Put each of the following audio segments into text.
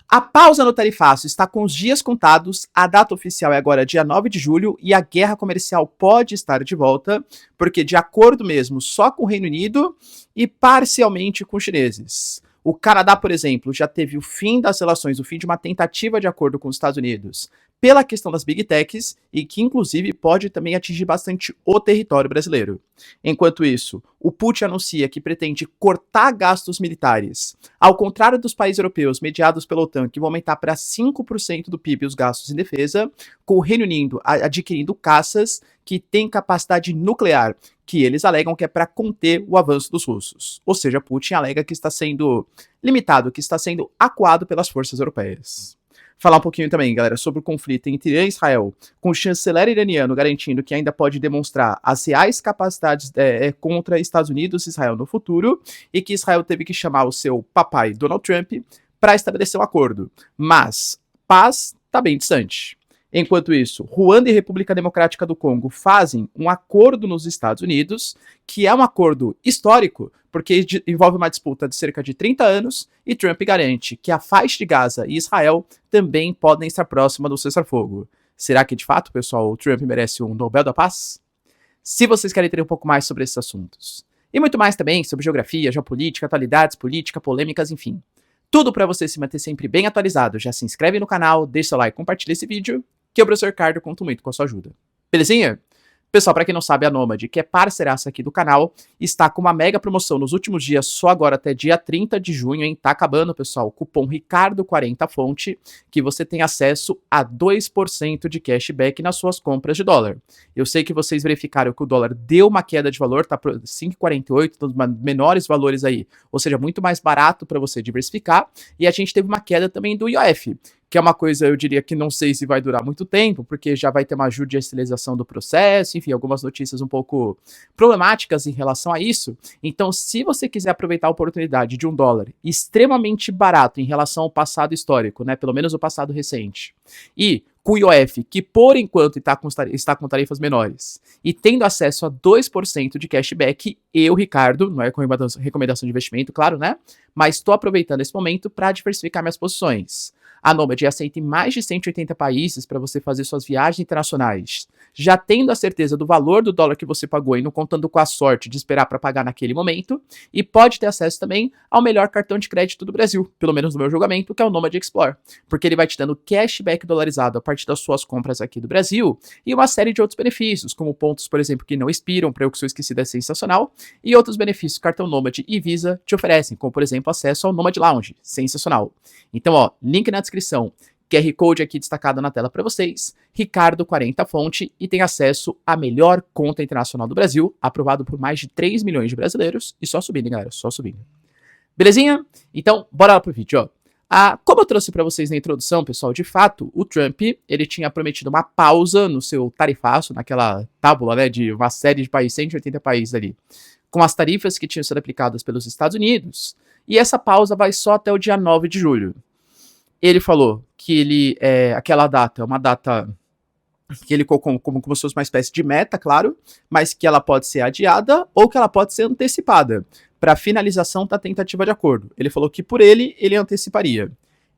A pausa no tarifaço está com os dias contados, a data oficial é agora dia 9 de julho e a guerra comercial pode estar de volta, porque de acordo mesmo só com o Reino Unido e parcialmente com os chineses. O Canadá, por exemplo, já teve o fim das relações, o fim de uma tentativa de acordo com os Estados Unidos pela questão das Big Techs e que, inclusive, pode também atingir bastante o território brasileiro. Enquanto isso, o Putin anuncia que pretende cortar gastos militares. Ao contrário dos países europeus mediados pela OTAN, que vão aumentar para 5% do PIB os gastos em defesa, com o Reino Unido adquirindo caças que têm capacidade nuclear, que eles alegam que é para conter o avanço dos russos. Ou seja, Putin alega que está sendo limitado, que está sendo acuado pelas forças europeias. Falar um pouquinho também, galera, sobre o conflito entre Irã e Israel, com o chanceler iraniano garantindo que ainda pode demonstrar as reais capacidades contra Estados Unidos e Israel no futuro, e que Israel teve que chamar o seu papai Donald Trump para estabelecer um acordo. Mas paz está bem distante. Enquanto isso, Ruanda e República Democrática do Congo fazem um acordo nos Estados Unidos, que é um acordo histórico, porque envolve uma disputa de cerca de 30 anos, e Trump garante que a faixa de Gaza e Israel também podem estar próximas do cessar-fogo. Será que, de fato, pessoal, o Trump merece um Nobel da Paz? Se vocês querem ter um pouco mais sobre esses assuntos, e muito mais também sobre geografia, geopolítica, atualidades, política, polêmicas, enfim, tudo para você se manter sempre bem atualizado, já se inscreve no canal, deixa seu like, compartilha esse vídeo, que o professor Ricardo conta muito com a sua ajuda. Belezinha? Pessoal, para quem não sabe, a Nomad, que é parceiraça aqui do canal, está com uma mega promoção nos últimos dias, só agora até dia 30 de junho, hein? Tá acabando, pessoal. O cupom Ricardo40Fonte, que você tem acesso a 2% de cashback nas suas compras de dólar. Eu sei que vocês verificaram que o dólar deu uma queda de valor, tá por 5,48, dos menores valores aí, ou seja, muito mais barato para você diversificar, e a gente teve uma queda também do IOF, que é uma coisa, eu diria que não sei se vai durar muito tempo, porque já vai ter uma judicialização do processo, enfim, algumas notícias um pouco problemáticas em relação a isso. Então, se você quiser aproveitar a oportunidade de um dólar extremamente barato em relação ao passado histórico, né, pelo menos o passado recente, e com o IOF, que por enquanto está com tarifas menores, e tendo acesso a 2% de cashback, eu, Ricardo, não é recomendação de investimento, claro, né, mas estou aproveitando esse momento para diversificar minhas posições. A Nomad aceita em mais de 180 países para você fazer suas viagens internacionais, já tendo a certeza do valor do dólar que você pagou e não contando com a sorte de esperar para pagar naquele momento, e pode ter acesso também ao melhor cartão de crédito do Brasil, pelo menos no meu julgamento, que é o Nomad Explore, porque ele vai te dando cashback dolarizado a partir das suas compras aqui do Brasil e uma série de outros benefícios, como pontos, por exemplo, que não expiram, para eu que sou esquecido é sensacional, e outros benefícios que o cartão Nomad e Visa te oferecem, como por exemplo acesso ao Nomad Lounge, sensacional. Então, ó, link na descrição, QR Code aqui destacado na tela para vocês, Ricardo40Fonte, e tem acesso à melhor conta internacional do Brasil, aprovado por mais de 3 milhões de brasileiros, e só subindo, hein, galera, só subindo. Belezinha? Então, bora lá pro vídeo, ó. Como eu trouxe para vocês na introdução, pessoal, de fato, o Trump, ele tinha prometido uma pausa no seu tarifaço, naquela tábula, né, de uma série de países, 180 países ali, com as tarifas que tinham sido aplicadas pelos Estados Unidos, e essa pausa vai só até o dia 9 de julho. Ele falou que aquela data é uma data que ele colocou como se fosse uma espécie de meta, claro, mas que ela pode ser adiada ou que ela pode ser antecipada para finalização da tentativa de acordo. Ele falou que por ele anteciparia.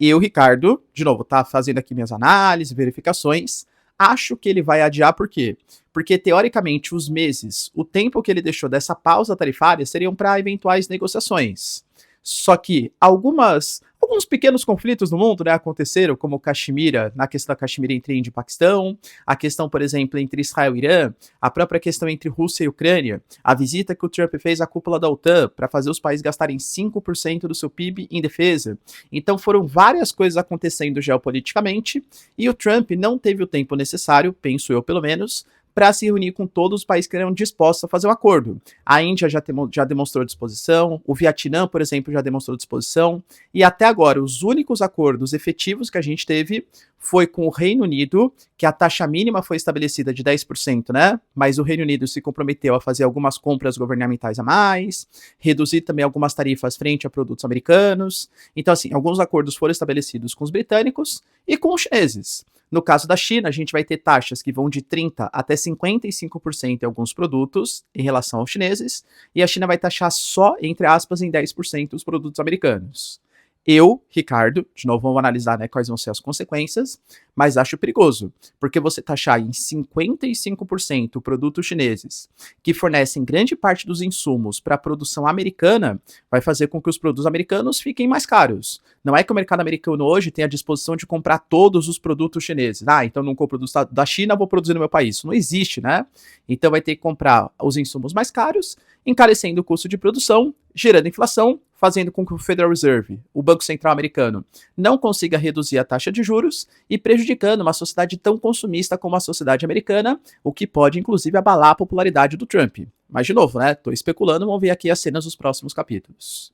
Eu, Ricardo, de novo, tá fazendo aqui minhas análises, verificações, acho que ele vai adiar por quê? Porque, teoricamente, os meses, o tempo que ele deixou dessa pausa tarifária seriam para eventuais negociações. Só que alguns pequenos conflitos no mundo, né, aconteceram, como Caxemira, na questão da Caxemira entre Índia e Paquistão, a questão, por exemplo, entre Israel e Irã, a própria questão entre Rússia e Ucrânia, a visita que o Trump fez à cúpula da OTAN para fazer os países gastarem 5% do seu PIB em defesa. Então foram várias coisas acontecendo geopoliticamente e o Trump não teve o tempo necessário, penso eu pelo menos, para se reunir com todos os países que eram dispostos a fazer um acordo. A Índia já demonstrou disposição, o Vietnã, por exemplo, já demonstrou disposição, e até agora os únicos acordos efetivos que a gente teve foi com o Reino Unido, que a taxa mínima foi estabelecida de 10%, né? Mas o Reino Unido se comprometeu a fazer algumas compras governamentais a mais, reduzir também algumas tarifas frente a produtos americanos. Então, assim, alguns acordos foram estabelecidos com os britânicos e com os chineses. No caso da China, a gente vai ter taxas que vão de 30% até 55% em alguns produtos em relação aos chineses, e a China vai taxar só, entre aspas, em 10% os produtos americanos. Eu, Ricardo, de novo vamos analisar, né, quais vão ser as consequências, mas acho perigoso, porque você taxar em 55% produtos chineses que fornecem grande parte dos insumos para a produção americana, vai fazer com que os produtos americanos fiquem mais caros. Não é que o mercado americano hoje tem a disposição de comprar todos os produtos chineses. Ah, então não compro da China, vou produzir no meu país. Isso não existe, né? Então vai ter que comprar os insumos mais caros, encarecendo o custo de produção, gerando inflação, fazendo com que o Federal Reserve, o Banco Central americano, não consiga reduzir a taxa de juros e prejudicando uma sociedade tão consumista como a sociedade americana, o que pode inclusive abalar a popularidade do Trump. Mas de novo, né, tô especulando, vamos ver aqui as cenas dos próximos capítulos.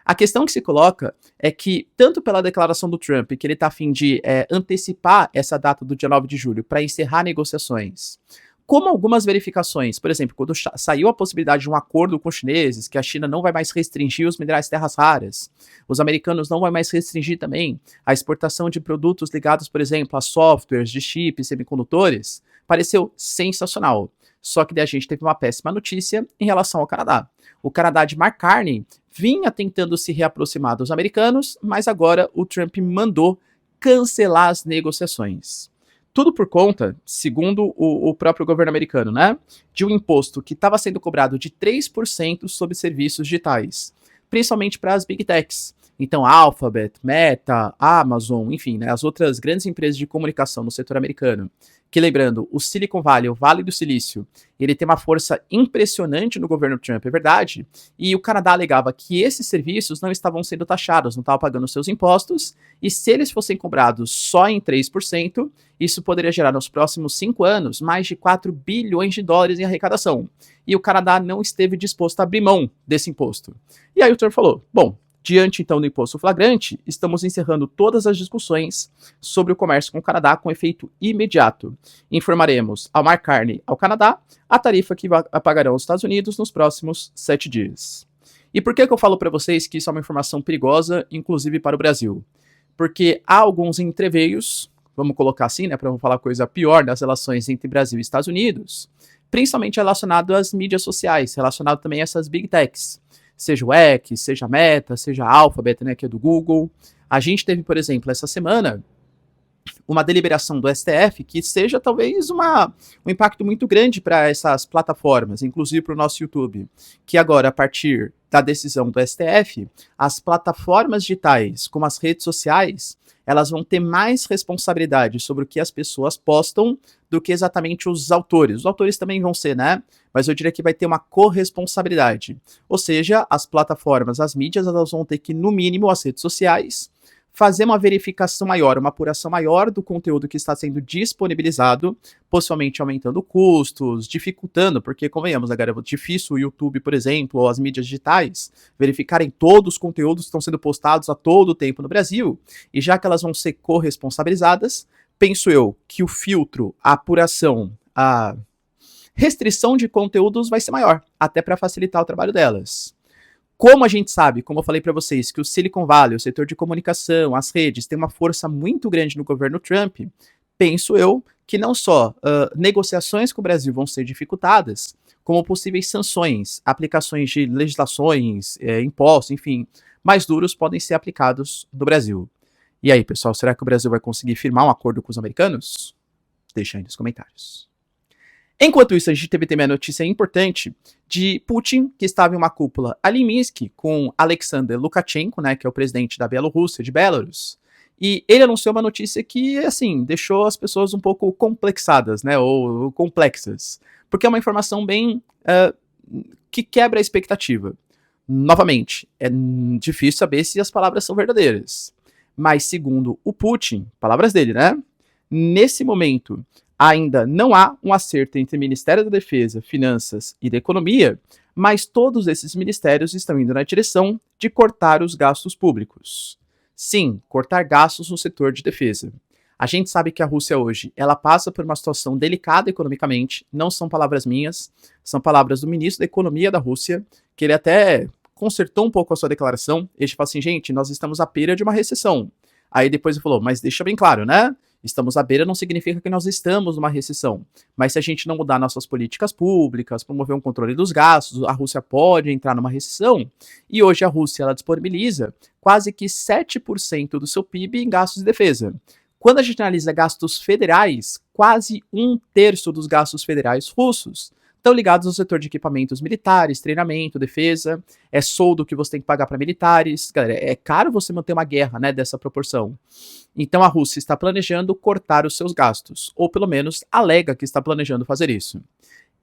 A questão que se coloca é que, tanto pela declaração do Trump, que ele está a fim de antecipar essa data do dia 9 de julho para encerrar negociações, como algumas verificações, por exemplo, quando saiu a possibilidade de um acordo com os chineses, que a China não vai mais restringir os minerais de terras raras, os americanos não vão mais restringir também a exportação de produtos ligados, por exemplo, a softwares de chips, semicondutores, pareceu sensacional. Só que daí a gente teve uma péssima notícia em relação ao Canadá. O Canadá de Mark Carney vinha tentando se reaproximar dos americanos, mas agora o Trump mandou cancelar as negociações. Tudo por conta, segundo o próprio governo americano, né, de um imposto que estava sendo cobrado de 3% sobre serviços digitais, principalmente para as Big Techs. Então, Alphabet, Meta, Amazon, enfim, né, as outras grandes empresas de comunicação no setor americano. Que, lembrando, o Silicon Valley, o Vale do Silício, ele tem uma força impressionante no governo Trump, é verdade, e o Canadá alegava que esses serviços não estavam sendo taxados, não estavam pagando seus impostos, e se eles fossem cobrados só em 3%, isso poderia gerar nos próximos 5 anos mais de 4 bilhões de dólares em arrecadação. E o Canadá não esteve disposto a abrir mão desse imposto. E aí o Trump falou, bom, diante, então, do imposto flagrante, estamos encerrando todas as discussões sobre o comércio com o Canadá com efeito imediato. Informaremos ao Mark Carney, ao Canadá, a tarifa que pagarão os Estados Unidos nos próximos 7 dias. E por que eu falo para vocês que isso é uma informação perigosa, inclusive para o Brasil? Porque há alguns entreveios, vamos colocar assim, né, para não falar coisa pior, das relações entre Brasil e Estados Unidos, principalmente relacionado às mídias sociais, relacionado também a essas Big Techs. Seja o X, seja a Meta, seja a Alphabet, né, que é do Google. A gente teve, por exemplo, essa semana, uma deliberação do STF que seja talvez um impacto muito grande para essas plataformas, inclusive para o nosso YouTube, que agora, a partir da decisão do STF, as plataformas digitais, como as redes sociais, elas vão ter mais responsabilidade sobre o que as pessoas postam do que exatamente os autores. Os autores também vão ser, né? Mas eu diria que vai ter uma corresponsabilidade. Ou seja, as plataformas, as mídias, elas vão ter que, no mínimo, as redes sociais, fazer uma verificação maior, uma apuração maior do conteúdo que está sendo disponibilizado, possivelmente aumentando custos, dificultando, porque, convenhamos, agora é difícil o YouTube, por exemplo, ou as mídias digitais, verificarem todos os conteúdos que estão sendo postados a todo tempo no Brasil, e já que elas vão ser corresponsabilizadas, penso eu que o filtro, a apuração, a restrição de conteúdos vai ser maior, até para facilitar o trabalho delas. Como a gente sabe, como eu falei para vocês, que o Silicon Valley, o setor de comunicação, as redes, tem uma força muito grande no governo Trump, penso eu que não só negociações com o Brasil vão ser dificultadas, como possíveis sanções, aplicações de legislações, impostos, enfim, mais duros podem ser aplicados no Brasil. E aí, pessoal, será que o Brasil vai conseguir firmar um acordo com os americanos? Deixa aí nos comentários. Enquanto isso, a gente teve também a notícia importante de Putin, que estava em uma cúpula ali em Minsk com Alexander Lukashenko, né, que é o presidente da Bielorrússia, de Belarus, e ele anunciou uma notícia que, assim, deixou as pessoas um pouco complexadas, né, ou complexas, porque é uma informação bem que quebra a expectativa. Novamente, é difícil saber se as palavras são verdadeiras, mas segundo o Putin, palavras dele, né, nesse momento ainda não há um acerto entre o Ministério da Defesa, Finanças e da Economia, mas todos esses ministérios estão indo na direção de cortar os gastos públicos. Sim, cortar gastos no setor de defesa. A gente sabe que a Rússia hoje, ela passa por uma situação delicada economicamente, não são palavras minhas, são palavras do ministro da Economia da Rússia, que ele até consertou um pouco a sua declaração, ele falou assim, gente, nós estamos à beira de uma recessão. Aí depois ele falou, mas deixa bem claro, né? Estamos à beira não significa que nós estamos numa recessão, mas se a gente não mudar nossas políticas públicas, promover um controle dos gastos, a Rússia pode entrar numa recessão. E hoje a Rússia ela disponibiliza quase que 7% do seu PIB em gastos de defesa. Quando a gente analisa gastos federais, quase 1/3 dos gastos federais russos estão ligados ao setor de equipamentos militares, treinamento, defesa, é soldo que você tem que pagar para militares. Galera, é caro você manter uma guerra, né, dessa proporção. Então a Rússia está planejando cortar os seus gastos, ou pelo menos alega que está planejando fazer isso.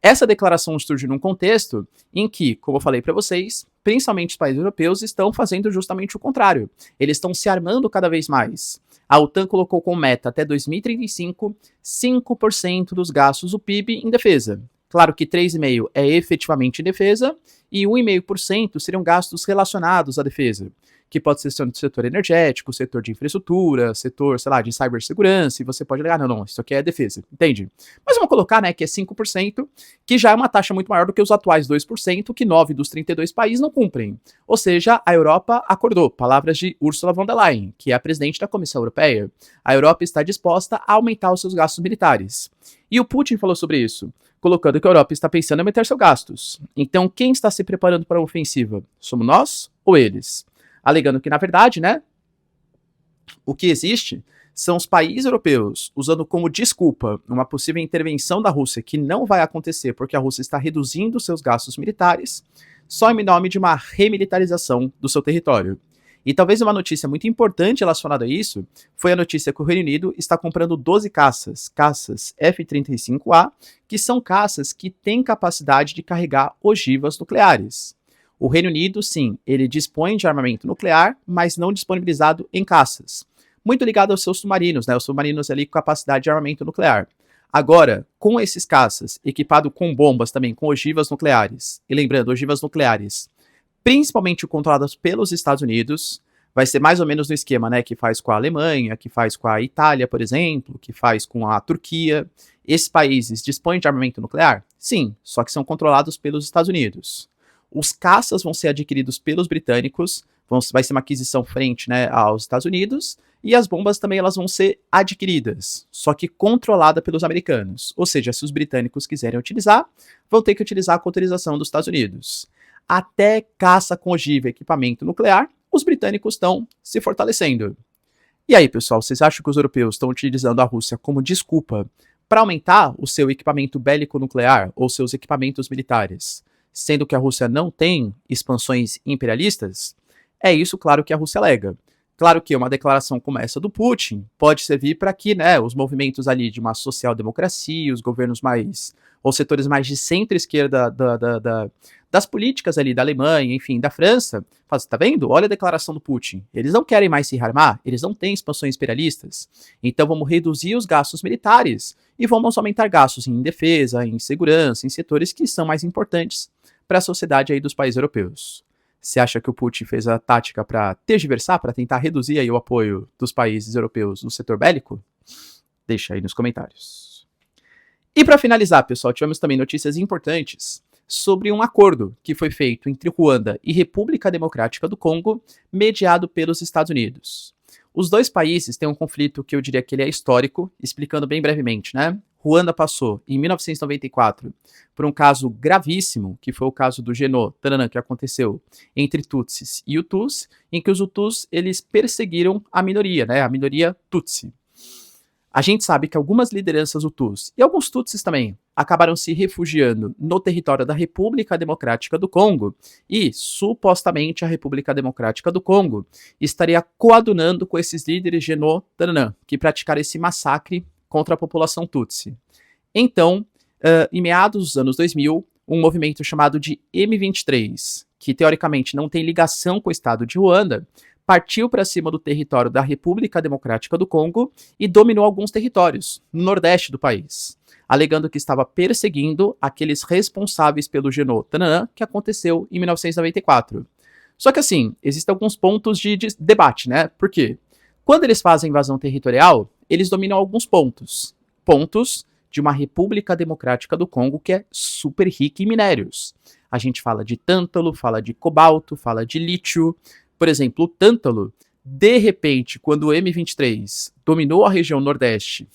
Essa declaração surge num contexto em que, como eu falei para vocês, principalmente os países europeus estão fazendo justamente o contrário. Eles estão se armando cada vez mais. A OTAN colocou como meta até 2035 5% dos gastos do PIB em defesa. Claro que 3,5% é efetivamente em defesa e 1,5% seriam gastos relacionados à defesa, que pode ser do setor energético, setor de infraestrutura, setor, sei lá, de cibersegurança, e você pode ligar, não, isso aqui é defesa, entende? Mas vamos colocar, né, que é 5%, que já é uma taxa muito maior do que os atuais 2%, que 9 dos 32 países não cumprem. Ou seja, a Europa acordou, palavras de Ursula von der Leyen, que é a presidente da Comissão Europeia. A Europa está disposta a aumentar os seus gastos militares. E o Putin falou sobre isso, colocando que a Europa está pensando em aumentar seus gastos. Então, quem está se preparando para a ofensiva? Somos nós ou eles? Alegando que, na verdade, né, o que existe são os países europeus usando como desculpa uma possível intervenção da Rússia, que não vai acontecer porque a Rússia está reduzindo seus gastos militares, só em nome de uma remilitarização do seu território. E talvez uma notícia muito importante relacionada a isso foi a notícia que o Reino Unido está comprando 12 caças F-35A, que são caças que têm capacidade de carregar ogivas nucleares. O Reino Unido, sim, ele dispõe de armamento nuclear, mas não disponibilizado em caças. Muito ligado aos seus submarinos, né? Os submarinos ali com capacidade de armamento nuclear. Agora, com esses caças, equipado com bombas também, com ogivas nucleares, e lembrando, ogivas nucleares, principalmente controladas pelos Estados Unidos, vai ser mais ou menos no esquema, né, que faz com a Alemanha, que faz com a Itália, por exemplo, que faz com a Turquia. Esses países dispõem de armamento nuclear? Sim, só que são controlados pelos Estados Unidos. Os caças vão ser adquiridos pelos britânicos, vai ser uma aquisição frente, né, aos Estados Unidos, e as bombas também elas vão ser adquiridas, só que controlada pelos americanos. Ou seja, se os britânicos quiserem utilizar, vão ter que utilizar com autorização dos Estados Unidos. Até caça com ogiva e equipamento nuclear, os britânicos estão se fortalecendo. E aí, pessoal, vocês acham que os europeus estão utilizando a Rússia como desculpa para aumentar o seu equipamento bélico nuclear ou seus equipamentos militares, sendo que a Rússia não tem expansões imperialistas? É isso, claro, que a Rússia alega. Claro que uma declaração como essa do Putin pode servir para que, né, os movimentos ali de uma social-democracia, os governos mais, ou setores mais de centro-esquerda das políticas ali da Alemanha, enfim, da França, fala, tá vendo? Olha a declaração do Putin. Eles não querem mais se rearmar, eles não têm expansões imperialistas, então vamos reduzir os gastos militares e vamos aumentar gastos em defesa, em segurança, em setores que são mais importantes para a sociedade aí dos países europeus. Você acha que o Putin fez a tática para tergiversar, para tentar reduzir aí o apoio dos países europeus no setor bélico? Deixa aí nos comentários. E para finalizar, pessoal, tivemos também notícias importantes sobre um acordo que foi feito entre Ruanda e República Democrática do Congo, mediado pelos Estados Unidos. Os dois países têm um conflito que eu diria que ele é histórico, explicando bem brevemente, né? Ruanda passou, em 1994, por um caso gravíssimo, que foi o caso do Genô-Tananã, que aconteceu entre Tutsis e Hutus, em que os Hutus eles perseguiram a minoria, né? A minoria Tutsi. A gente sabe que algumas lideranças Hutus, e alguns Tutsis também, acabaram se refugiando no território da República Democrática do Congo, e, supostamente, a República Democrática do Congo estaria coadunando com esses líderes Genô-Tananã, que praticaram esse massacre contra a população Tutsi. Então, em meados dos anos 2000, um movimento chamado de M23, que teoricamente não tem ligação com o estado de Ruanda, partiu para cima do território da República Democrática do Congo e dominou alguns territórios no nordeste do país, alegando que estava perseguindo aqueles responsáveis pelo Genô-Tananã que aconteceu em 1994. Só que assim, existem alguns pontos de debate, né? Por quê? Quando eles fazem invasão territorial, eles dominam alguns pontos de uma República Democrática do Congo que é super rica em minérios. A gente fala de tântalo, fala de cobalto, fala de lítio. Por exemplo, o tântalo De repente, quando o M23 dominou a região Nordeste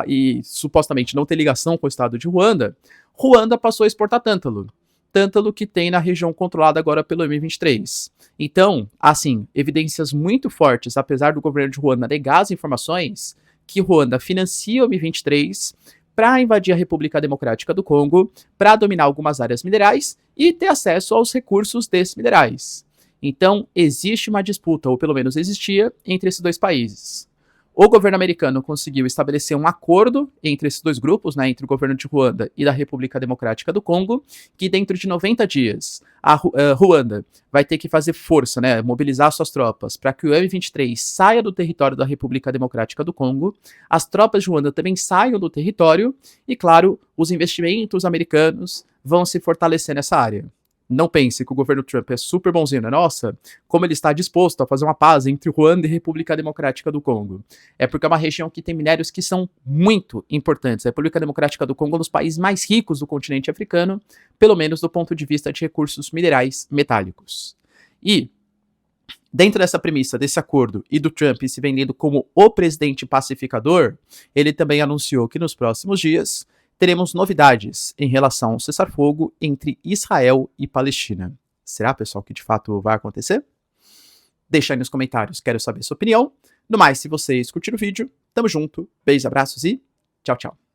e supostamente não tem ligação com o estado de Ruanda, Ruanda passou a exportar tântalo. Tântalo que tem na região controlada agora pelo M23. Então, assim, evidências muito fortes, apesar do governo de Ruanda negar as informações, que Ruanda financia o M23 para invadir a República Democrática do Congo, para dominar algumas áreas minerais e ter acesso aos recursos desses minerais. Então, existe uma disputa, ou pelo menos existia, entre esses dois países. O governo americano conseguiu estabelecer um acordo entre esses dois grupos, né, entre o governo de Ruanda e da República Democrática do Congo, que dentro de 90 dias a Ruanda vai ter que fazer força, né, mobilizar suas tropas para que o M23 saia do território da República Democrática do Congo, as tropas de Ruanda também saiam do território e, claro, os investimentos americanos vão se fortalecer nessa área. Não pense que o governo Trump é super bonzinho, né? Nossa, como ele está disposto a fazer uma paz entre Ruanda e República Democrática do Congo. É porque é uma região que tem minérios que são muito importantes. A República Democrática do Congo é um dos países mais ricos do continente africano, pelo menos do ponto de vista de recursos minerais metálicos. E, dentro dessa premissa, desse acordo e do Trump se vendendo como o presidente pacificador, ele também anunciou que nos próximos dias teremos novidades em relação ao cessar-fogo entre Israel e Palestina. Será, pessoal, que de fato vai acontecer? Deixa aí nos comentários, quero saber sua opinião. No mais, se vocês curtiram o vídeo, tamo junto, beijos, abraços e tchau, tchau.